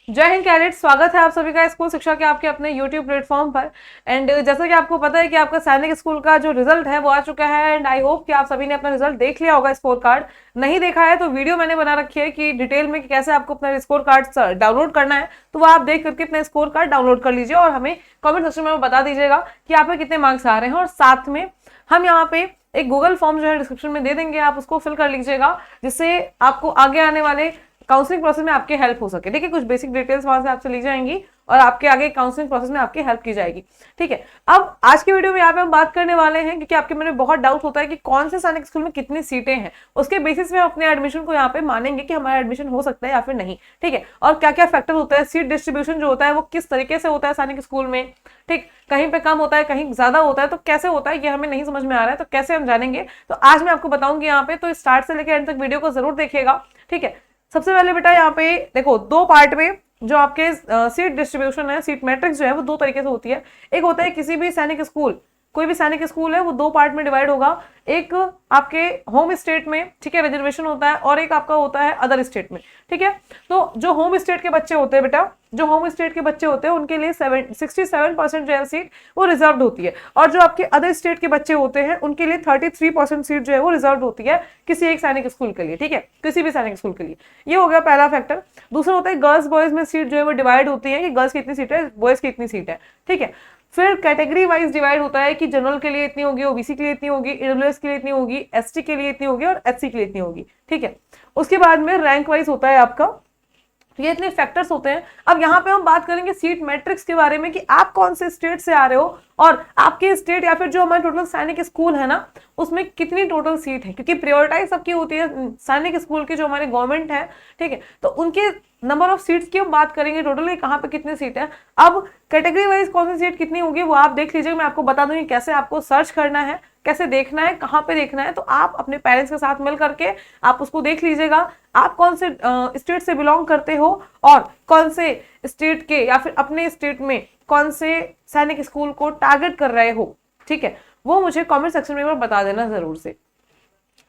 जय हिंद कैडेट, स्वागत है आप सभी का स्कूल शिक्षा के आपके अपने YouTube प्लेटफॉर्म पर। एंड जैसा कि आपको पता है कि आपका सैनिक स्कूल का जो रिजल्ट है वो आ चुका है। एंड आई होप कि आप सभी ने अपना रिजल्ट देख लिया होगा। स्कोर कार्ड नहीं देखा है तो वीडियो मैंने बना रखी है कि डिटेल में कि कैसे आपको अपना स्कोर कार्ड डाउनलोड करना है, तो वो आप देख करके अपना स्कोर कार्ड डाउनलोड कर लीजिए और हमें कॉमेंट सेक्शन में बता दीजिएगा कि आप पे कितने मार्क्स आ रहे हैं। और साथ में हम यहाँ पे एक गूगल फॉर्म जो है डिस्क्रिप्शन में दे देंगे, आप उसको फिल कर लीजिएगा जिससे आपको आगे आने वाले काउंसलिंग प्रोसेस में आपकी हेल्प हो सके। ठीक है, कुछ बेसिक डिटेल्स वहां से आपसे ली जाएंगी और आपके आगे काउंसलिंग प्रोसेस में आपकी हेल्प की जाएगी। ठीक है, अब आज की वीडियो में यहाँ पे हम बात करने वाले हैं क्योंकि आपके मन में बहुत डाउट होता है कि कौन से सैनिक स्कूल में कितनी सीटें हैं, उसके बेसिस में अपने एडमिशन को यहाँ पे मानेंगे कि हमारा एडमिशन हो सकता है या फिर नहीं। ठीक है, और क्या क्या फैक्टर होता है, सीट डिस्ट्रीब्यूशन जो होता है वो किस तरीके से होता है सैनिक स्कूल में। ठीक, कहीं पे कम होता है, कहीं ज्यादा होता है, तो कैसे होता है ये हमें नहीं समझ में आ रहा है, तो कैसे हम जानेंगे, तो आज मैं आपको बताऊंगी यहाँ पे। तो स्टार्ट से लेकर एंड तक वीडियो को जरूर देखिएगा। ठीक है, सबसे पहले बेटा यहाँ पे देखो, दो पार्ट में जो आपके सीट डिस्ट्रीब्यूशन है, सीट मैट्रिक्स जो है वो दो तरीके से होती है। एक होता है किसी भी सैनिक स्कूल, कोई भी सैनिक स्कूल है वो दो पार्ट में डिवाइड होगा। एक आपके होम स्टेट में, ठीक है, रिजर्वेशन होता है, और एक आपका होता है अदर स्टेट में। ठीक है, तो जो होम स्टेट के बच्चे होते हैं बेटा, जो होम स्टेट के बच्चे होते हैं उनके लिए 67% जो है सीट वो रिजर्व होती है, और जो आपके अदर स्टेट के बच्चे होते हैं उनके लिए 33% सीट जो है वो रिजर्व होती है किसी एक सैनिक स्कूल के लिए। ठीक है, किसी भी सैनिक स्कूल के लिए। ये हो गया पहला फैक्टर। दूसरा होता है गर्ल्स बॉयज में सीट जो है वो डिवाइड होती है कि गर्ल्स की इतनी सीट है, बॉयज की इतनी सीट है। ठीक है, फिर कैटेगरी वाइज डिवाइड होता है कि जनरल के लिए इतनी होगी, ओबीसी के लिए इतनी होगी, ईडब्ल्यूएस के लिए इतनी होगी, एसटी के लिए इतनी होगी और एचसी के लिए इतनी होगी। ठीक है, उसके बाद में रैंक वाइज होता है आपका। तो ये इतने फैक्टर्स होते हैं। अब यहाँ पे हम बात करेंगे सीट मैट्रिक्स के बारे में कि आप कौन से स्टेट से आ रहे हो और आपके स्टेट या फिर जो हमारे टोटल सैनिक स्कूल है ना उसमें कितनी टोटल सीट है, क्योंकि प्रायोरिटाइज सबकी होती है सैनिक स्कूल की जो हमारे गवर्नमेंट है। ठीक है, तो उनके नंबर ऑफ सीट्स की हम बात करेंगे टोटली कहाँ पे कितनी सीट है। अब कैटेगरी वाइज कौन सी सीट कितनी होगी वो आप देख लीजिए, मैं आपको बता दूंगी कैसे आपको सर्च करना है, कैसे देखना है, कहाँ पे देखना है। तो आप अपने पेरेंट्स के साथ मिल करके आप उसको देख लीजिएगा, आप कौन से स्टेट से बिलोंग करते हो और कौन से स्टेट के या फिर अपने स्टेट में कौन से सैनिक स्कूल को टारगेट कर रहे हो। ठीक है, वो मुझे कमेंट सेक्शन में बता देना जरूर से।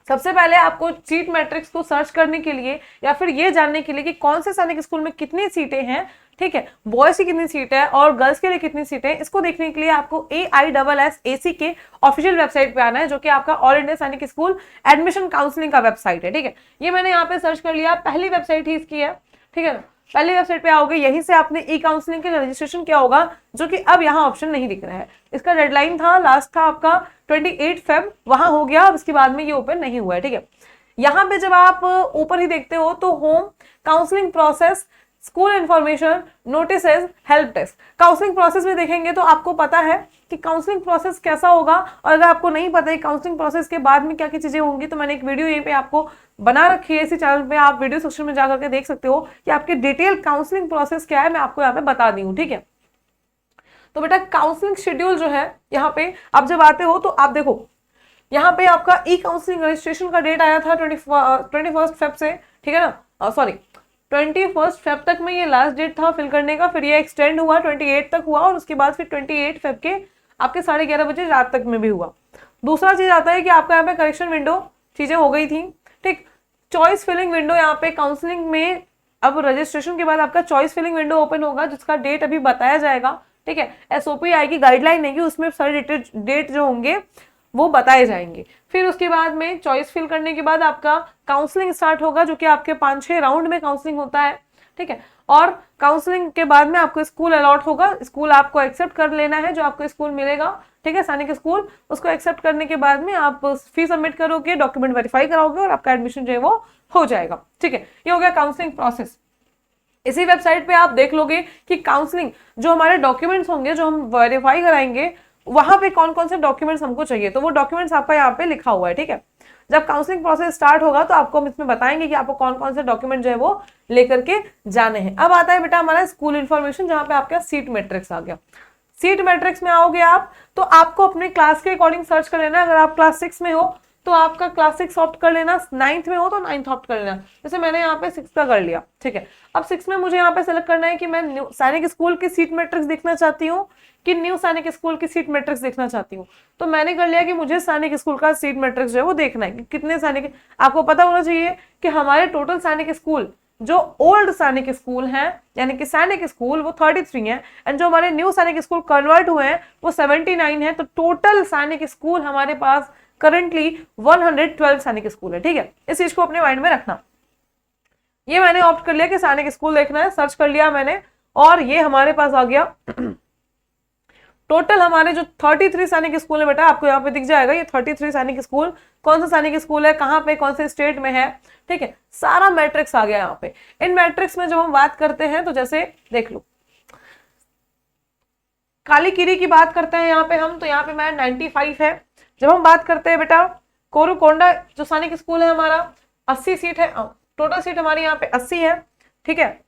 सबसे पहले आपको सीट मैट्रिक्स को सर्च करने के लिए या फिर ये जानने के लिए कि कौन से सैनिक स्कूल में कितनी सीटें हैं, ठीक है, बॉयज की कितनी सीट है और गर्ल्स के लिए कितनी सीटें हैं, इसको देखने के लिए आपको AISSAC के ऑफिशियल वेबसाइट पे आना है, जो कि आपका ऑल इंडिया सैनिक स्कूल एडमिशन काउंसलिंग का वेबसाइट है। ठीक है, ये मैंने यहाँ पे सर्च कर लिया, पहली वेबसाइट ही इसकी है। ठीक है, पहली वेबसाइट पे आओगे, यहीं से आपने ई काउंसलिंग का रजिस्ट्रेशन किया होगा, जो कि अब यहाँ ऑप्शन नहीं दिख रहा है। इसका डेडलाइन था, लास्ट था आपका 28 फेब, वहां हो गया, अब इसके बाद में ये ओपन नहीं हुआ है। ठीक है, यहाँ पे जब आप ऊपर ही देखते हो तो home counselling process, school information, notices, help desk, counselling process में देखेंगे तो आपको पता है कि काउंसलिंग प्रोसेस कैसा होगा। और अगर आपको नहीं पता है काउंसलिंग प्रोसेस के बाद में क्या क्या चीजें होंगी, तो मैंने एक वीडियो यहीं पे आपको बना रखी है इसी चैनल पे, आप वीडियो सेक्शन में जाकर के देख सकते हो कि आपकी डिटेल काउंसलिंग प्रोसेस क्या है, मैं आपको यहाँ पे बता दी हूँ। ठीक है, तो बेटा काउंसलिंग शेड्यूल जो है यहाँ पे आप जब आते हो तो आप देखो, यहाँ पे आपका ई काउंसलिंग रजिस्ट्रेशन का डेट आया था 21 फेब से। ठीक है ना, सॉरी 21 फेब तक में ये लास्ट डेट था फिल करने का, फिर ये एक्सटेंड हुआ 28 तक हुआ, और उसके बाद फिर 28 फेब के आपके 11:30 बजे रात तक में भी हुआ। दूसरा चीज आता है कि आपका यहाँ पे करेक्शन विंडो चीजें हो गई थी। ठीक, चॉइस फिलिंग विंडो यहाँ पे काउंसलिंग में, अब रजिस्ट्रेशन के बाद आपका चॉइस फिलिंग विंडो ओपन होगा जिसका डेट अभी बताया जाएगा। ठीक है, SOP आएगी, गाइडलाइन आएगी, उसमें सारे डेट जो होंगे वो बताए जाएंगे। फिर उसके बाद में चॉइस फिल करने के बाद आपका काउंसलिंग स्टार्ट होगा, जो कि आपके 5-6 राउंड में काउंसलिंग होता है। ठीक है, और काउंसलिंग के बाद में आपको स्कूल अलॉट होगा, स्कूल आपको एक्सेप्ट कर लेना है, जो आपको स्कूल मिलेगा। ठीक है, सैनिक स्कूल, उसको एक्सेप्ट करने के बाद में आप फी सबमिट करोगे, डॉक्यूमेंट वेरीफाई कराओगे और आपका एडमिशन जो है वो हो जाएगा। ठीक है, ये हो गया काउंसलिंग प्रोसेस। इसी वेबसाइट पे आप देख लोगे कि काउंसलिंग जो हमारे डॉक्यूमेंट्स होंगे जो हम वेरीफाई कराएंगे, वहां पे कौन कौन से डॉक्यूमेंट्स हमको चाहिए, तो वो डॉक्यूमेंट्स आपका यहाँ पे लिखा हुआ है। ठीक है, जब काउंसलिंग प्रोसेस स्टार्ट होगा तो आपको हम इसमें बताएंगे कि आपको कौन कौन से डॉक्यूमेंट जो है वो लेकर के जाने हैं। अब आता है बेटा हमारा स्कूल इन्फॉर्मेशन, जहाँ पे आपका सीट मैट्रिक्स आ गया। सीट मैट्रिक्स में आओगे आप तो आपको अपने क्लास के अकॉर्डिंग सर्च कर लेना। अगर आप क्लास 6 में हो तो आपका क्लास 6 ऑप्ट कर लेना, 9th में हो तो 9th ऑप्ट कर लेना, जैसे मैंने यहाँ पे 6 का कर लिया। ठीक है, अब 6 में मुझे यहाँ पे सेलेक्ट करना है कि मैं सैनिक स्कूल की सीट मैट्रिक्स देखना चाहती हूँ कि न्यू सैनिक स्कूल की सीट मैट्रिक्स देखना चाहती हूँ। तो मैंने कर लिया कि मुझे सैनिक स्कूल का सीट मैट्रिक्स जो है वो देखना है कि कितने सैनिक, आपको पता होना चाहिए कि हमारे टोटल सैनिक स्कूल जो ओल्ड सैनिक स्कूल हैं यानी कि सैनिक स्कूल वो 33 हैं, एंड जो हमारे न्यू सैनिक स्कूल कन्वर्ट हुए हैं वो 79 है। तो टोटल सैनिक स्कूल हमारे पास करंटली 112 सैनिक स्कूल है। ठीक है, इस चीज को अपने माइंड में रखना। ये मैंने ऑप्ट कर लिया कि सैनिक स्कूल देखना है, सर्च कर लिया मैंने, और ये हमारे पास आ गया। टोटल हमारे जो 33 सैनिक स्कूल है बेटा, आपको यहाँ पे दिख जाएगा ये 33 सैनिक स्कूल। कौन सा सैनिक स्कूल है, कहाँ पे, कौन से स्टेट में है, ठीक है, सारा मैट्रिक्स आ गया यहाँ पे। इन मैट्रिक्स में जब हम बात करते हैं तो जैसे देख लो, कालीकिरी की बात करते हैं यहाँ पे हम, तो यहाँ पे मैं 95 है। जब हम बात करते हैं बेटा कोरुकोंडा जो सैनिक स्कूल है हमारा 80 सीट है, टोटल सीट हमारी यहाँ पे 80 है। ठीक है,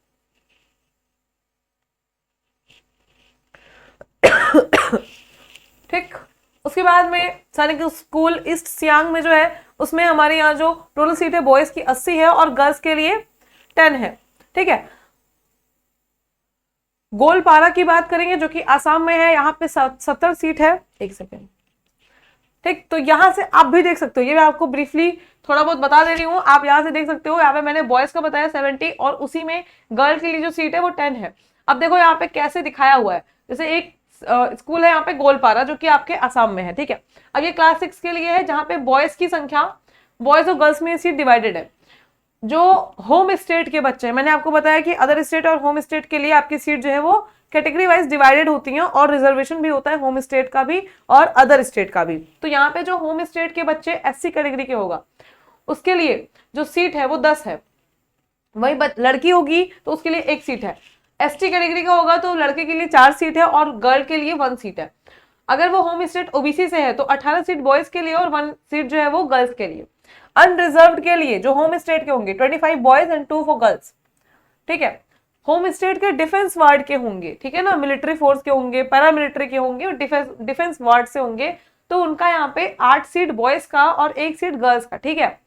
ठीक। उसके बाद में सैनिक स्कूल ईस्ट सियांग में जो है उसमें हमारे यहाँ जो टोटल सीट है बॉयज की 80 है और गर्ल्स के लिए 10 है। ठीक है, गोलपारा की बात करेंगे जो कि आसाम में है, यहाँ पे 70 सीट है। एक सेकेंड, ठीक, तो यहां से आप भी देख सकते हो, ये मैं आपको ब्रीफली थोड़ा बहुत बता दे रही हूँ, आप यहां से देख सकते हो। यहाँ पे मैंने बॉयज का बताया 70 और उसी में गर्ल के लिए जो सीट है वो 10 है। अब देखो यहाँ पे कैसे दिखाया हुआ है, जैसे एक स्कूल है यहाँ पे गोलपारा जो कि आपके असम में है। ठीक है, अब ये क्लास 6 के लिए है जहाँ पे बॉयज की संख्या, बॉयज और गर्ल्स में सीट डिवाइडेड है। जो होम स्टेट के बच्चे हैं, मैंने आपको बताया कि अदर स्टेट और होम स्टेट के लिए आपकी सीट जो है वो कैटेगरी वाइज डिवाइडेड होती हैं और रिजर्वेशन भी होता है होम स्टेट का भी और अदर स्टेट का भी। तो यहाँ पे जो होम स्टेट के बच्चे एससी कैटेगरी के होगा उसके लिए जो सीट है वो 10 है। वही लड़की होगी तो उसके लिए 1 सीट है। एसटी कैटेगरी का होगा तो लड़के के लिए 4 सीट है और गर्ल के लिए 1 सीट है। अगर वो होम स्टेट ओबीसी से है तो 18 सीट बॉयज के लिए और 1 सीट जो है वो गर्ल्स के लिए। अनरिजर्व्ड के लिए जो होम स्टेट के होंगे 25 बॉयज एंड 2 फॉर गर्ल्स। ठीक है, होम स्टेट के डिफेंस वार्ड के होंगे, ठीक है ना, मिलिट्री फोर्स के होंगे, पैरामिलिट्री के होंगे और डिफेंस वार्ड से होंगे, तो उनका यहाँ पे 8 सीट बॉयज का और 1 सीट गर्ल्स का। ठीक है,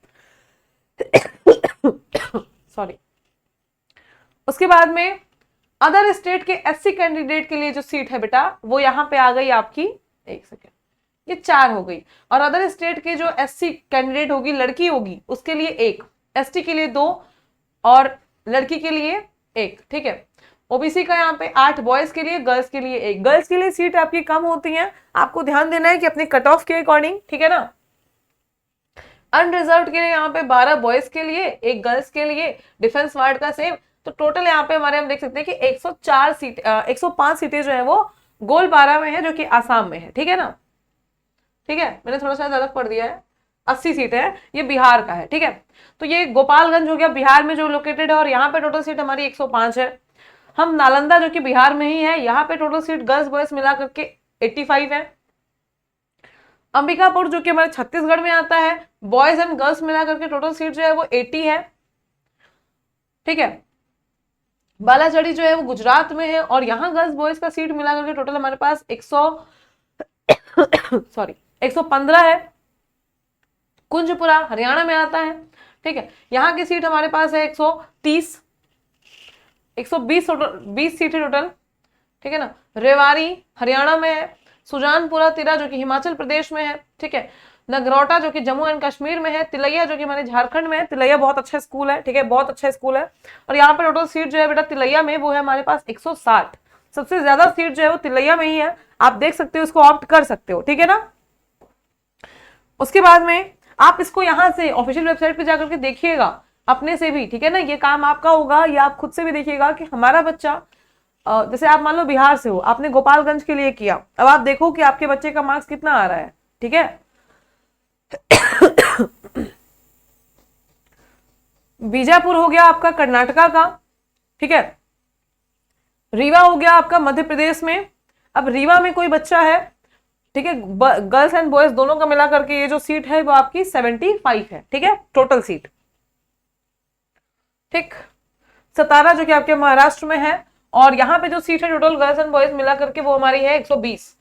सॉरी। उसके बाद में अदर स्टेट के एससी कैंडिडेट के लिए जो सीट है बेटा वो यहाँ पे आ गई आपकी, एक सेकेंड, ये 4 हो गई। और अदर स्टेट के जो एससी कैंडिडेट होगी लड़की होगी उसके लिए 1, एसटी के लिए 2 और लड़की के लिए 1। ठीक है, ओबीसी का यहाँ पे 8 बॉयज के लिए, गर्ल्स के लिए 1। गर्ल्स के लिए सीट आपकी कम होती है, आपको ध्यान देना है कि अपने कट ऑफ के अकॉर्डिंग, ठीक है ना। अनरिजर्व्ड के लिए यहाँ पे 12 बॉयज के लिए, 1 गर्ल्स के लिए, डिफेंस वार्ड का सेम। तो टोटल यहाँ पे हमारे हम देख सकते हैं कि 104 सीट 105 सीटें जो है वो गोलपारा में है जो कि आसाम में है। ठीक है ना, ठीक है, मैंने थोड़ा सा अलग पढ़ दिया है। 80 सीटें है, ये बिहार का है। ठीक है, तो ये गोपालगंज हो गया बिहार में जो लोकेटेड है और यहाँ पे टोटल सीट हमारी 105 है। हम नालंदा जो कि बिहार में ही है, यहाँ पे टोटल सीट गर्ल्स बॉयज मिला करके 85 है। अंबिकापुर जो कि हमारे छत्तीसगढ़ में आता है, बॉयज एंड गर्ल्स मिला करके टोटल सीट जो है वो 80 है। ठीक है, बालाचड़ी जो है वो गुजरात में है और यहाँ गर्ल्स बॉयज का सीट मिला करके टोटल हमारे पास 115 है। कुंजपुरा हरियाणा में आता है। ठीक है, यहाँ की सीट हमारे पास है 120 सीटें टोटल। ठीक है ना, रेवाड़ी हरियाणा में है, सुजानपुरा तिरा जो कि हिमाचल प्रदेश में है। ठीक है, नगरोटा जो कि जम्मू एंड कश्मीर में है, तिलैया जो कि हमारे झारखंड में है। तिलैया बहुत अच्छा स्कूल है, ठीक है, बहुत अच्छा स्कूल है। और यहाँ पे टोटल सीट जो है बेटा तिलैया में वो है हमारे पास 160। सबसे ज्यादा सीट जो है वो तिलैया में ही है, आप देख सकते हो, इसको ऑप्ट कर सकते हो। ठीक है ना, उसके बाद में आप इसको यहाँ से ऑफिशियल वेबसाइट पे जाकर के देखिएगा अपने से भी। ठीक है ना, ये काम आपका होगा, या आप खुद से भी देखिएगा कि हमारा बच्चा, जैसे आप मान लो बिहार से हो, आपने गोपालगंज के लिए किया, अब आप देखो कि आपके बच्चे का मार्क्स कितना आ रहा है। ठीक है, बीजापुर हो गया आपका कर्नाटका का। ठीक है, रीवा हो गया आपका मध्य प्रदेश में। अब रीवा में कोई बच्चा है, ठीक है, गर्ल्स एंड बॉयज दोनों का मिला करके ये जो सीट है वो आपकी 75 है। ठीक है, टोटल सीट। ठीक, सतारा जो कि आपके महाराष्ट्र में है और यहाँ पे जो सीट है टोटल गर्ल्स एंड बॉयज मिला करके वो हमारी है 120।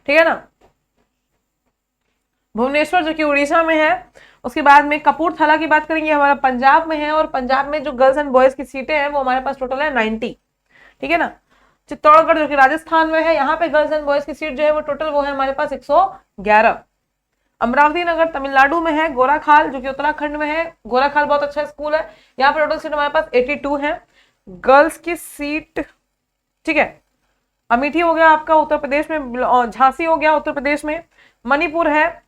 ठीक है ना, भुवनेश्वर जो कि उड़ीसा में है। उसके बाद में कपूरथला की बात करेंगे, हमारा पंजाब में है और पंजाब में जो गर्ल्स एंड बॉयज की सीटें हैं वो हमारे पास टोटल है 90। ठीक है ना, चित्तौड़गढ़ जो कि राजस्थान में है, यहाँ पे गर्ल्स एंड बॉयज की सीट जो है वो टोटल वो है हमारे पास 111। अमरावती नगर तमिलनाडु में है, गोराखाल जो कि उत्तराखंड में है, गोराखाल बहुत अच्छा स्कूल है। यहाँ पर टोटल सीट हमारे पास 82 है गर्ल्स की सीट, ठीक है। अमेठी हो गया आपका उत्तर प्रदेश में, झांसी हो गया उत्तर प्रदेश में, मणिपुर है,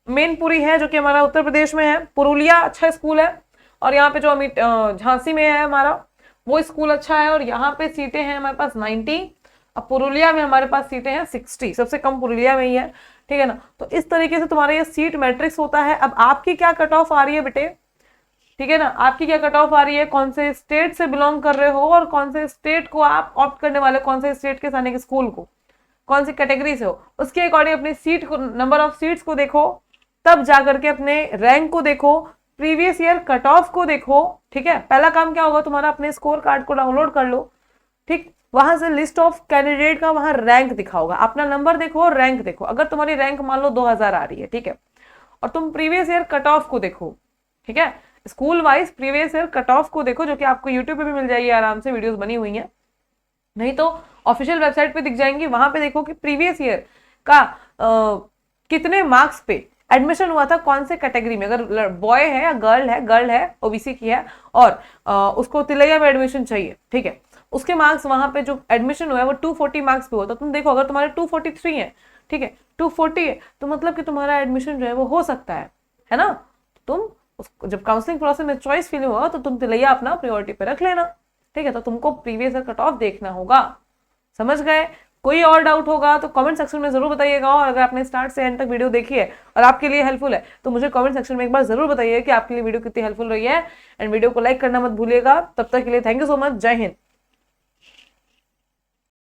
मैनपुरी है जो कि हमारा उत्तर प्रदेश में है, पुरुलिया अच्छा स्कूल है, और यहाँ पे जो झांसी में है हमारा वो स्कूल अच्छा है, और यहाँ पे सीटें हैं हमारे पास 90। अब पुरुलिया में हमारे पास सीटें हैं 60, सबसे कम पुरुलिया में ही है, ठीक है ना। तो इस तरीके से तुम्हारा ये सीट मैट्रिक्स होता है। अब आपकी क्या कट ऑफ आ रही है बेटे, ठीक है ना, आपकी क्या कट ऑफ आ रही है, कौन से स्टेट से बिलोंग कर रहे हो और कौन से स्टेट को आप ऑप्ट करने वाले, कौन से स्टेट के सैनिक स्कूल को, कौन सी कैटेगरी से हो, उसके अकॉर्डिंग अपनी सीट को, नंबर ऑफ सीट्स को देखो, तब जाकर के अपने रैंक को देखो, प्रीवियस ईयर कट ऑफ को देखो, ठीक है। पहला काम क्या होगा तुम्हारा, अपने स्कोर कार्ड को डाउनलोड कर लो, ठीक, वहां से लिस्ट ऑफ कैंडिडेट का वहां रैंक दिखाओगा, अपना नंबर देखो और रैंक देखो। अगर तुम्हारी रैंक मान लो 2000 आ रही है, ठीक है, और तुम प्रीवियस ईयर कट ऑफ को देखो, ठीक है, school wise previous year cut off को देखो, जो कि आपको यूट्यूब पे भी मिल जाएगी, आराम से वीडियोस बनी हुई हैं, नहीं तो ऑफिशियल वेबसाइट पे दिख जाएंगी। वहां पे देखो कि प्रीवियस ईयर का कितने मार्क्स पे एडमिशन हुआ था, कौन से कैटेगरी में, अगर बॉय है या गर्ल है ओबीसी की है और उसको तिलैया में एडमिशन चाहिए, ठीक है, उसके मार्क्स वहां पे जो एडमिशन हुआ है वो 240 मार्क्स पे हुआ, तो तुम देखो अगर तुम्हारे 243 है, ठीक है, 240 है, तो मतलब कि तुम्हारा एडमिशन जो है वो हो सकता है ना। तुम जब काउंसलिंग प्रोसेस में चॉइस फिल होगा तो तुम तिलैया अपना प्रायोरिटी पे रख लेना, ठीक है। तो तुमको प्रीवियस ईयर कट ऑफ देखना होगा, समझ गए। कोई और डाउट होगा तो कमेंट सेक्शन में जरूर बताइएगा, और अगर आपने स्टार्ट से एंड तक वीडियो देखी है और आपके लिए हेल्पफुल है तो मुझे कमेंट सेक्शन में एक बार जरूर बताइए कि आपके लिए वीडियो कितनी हेल्पफुल रही है, एंड वीडियो को लाइक करना मत भूलिएगा। तब तक के लिए थैंक यू सो मच, जय हिंद।